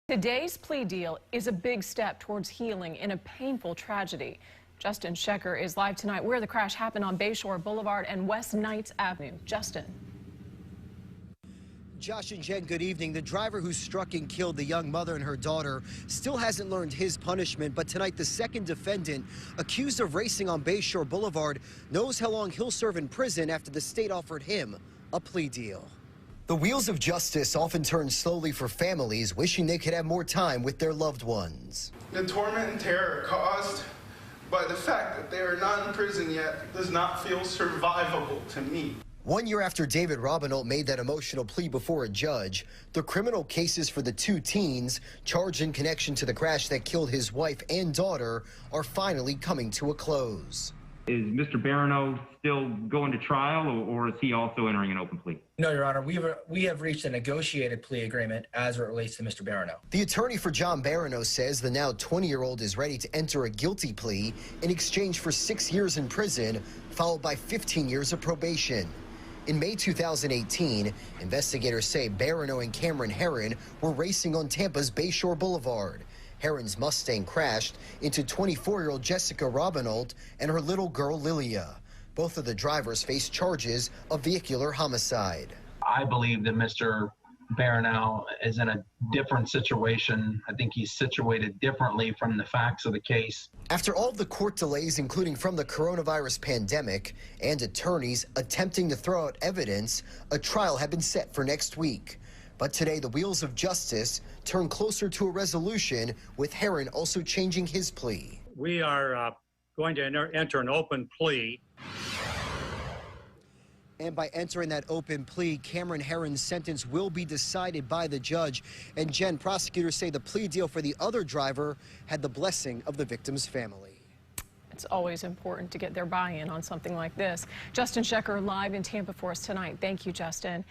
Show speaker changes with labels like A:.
A: Today's plea deal is a big step towards healing in a painful tragedy. Justin Shecker is live tonight where the crash happened on Bayshore Boulevard and West Knights Avenue. Justin.
B: Josh and Jen, good evening. The driver who struck and killed the young mother and her daughter still hasn't learned his punishment, but tonight the second defendant, accused of racing on Bayshore Boulevard, knows how long he'll serve in prison after the state offered him a plea deal. The wheels of justice often turn slowly for families wishing they could have more time with their loved ones.
C: The torment and terror caused by the fact that they are not in prison yet does not feel survivable to me.
B: 1 year after David Robinault made that emotional plea before a judge, the criminal cases for the two teens charged in connection to the crash that killed his wife and daughter are finally coming to a close.
D: Is Mr. Barano still going to trial, or is he also entering an open plea?
E: No, Your Honor. We have reached a negotiated plea agreement as it relates to Mr. Barano.
B: The attorney for John Barano says the now 20-year-old is ready to enter a guilty plea in exchange for 6 years in prison, followed by 15 years of probation. In May 2018, investigators say Barano and Cameron Herron were racing on Tampa's Bayshore Boulevard. Herron's Mustang crashed into 24-year-old Jessica Robinault and her little girl Lilia. Both of the drivers face charges of vehicular homicide.
F: I believe that Mr. Barano is in a different situation. I think he's situated differently from the facts of the case.
B: After all of the court delays, including from the coronavirus pandemic, and attorneys attempting to throw out evidence, a trial had been set for next week. But today, the wheels of justice turn closer to a resolution, with Herron also changing his plea.
G: We are going to enter an open plea.
B: And by entering that open plea, Cameron Herron's sentence will be decided by the judge. And Jen, prosecutors say the plea deal for the other driver had the blessing of the victim's family.
A: It's always important to get their buy-in on something like this. Justin Shecker live in Tampa for us tonight. Thank you, Justin.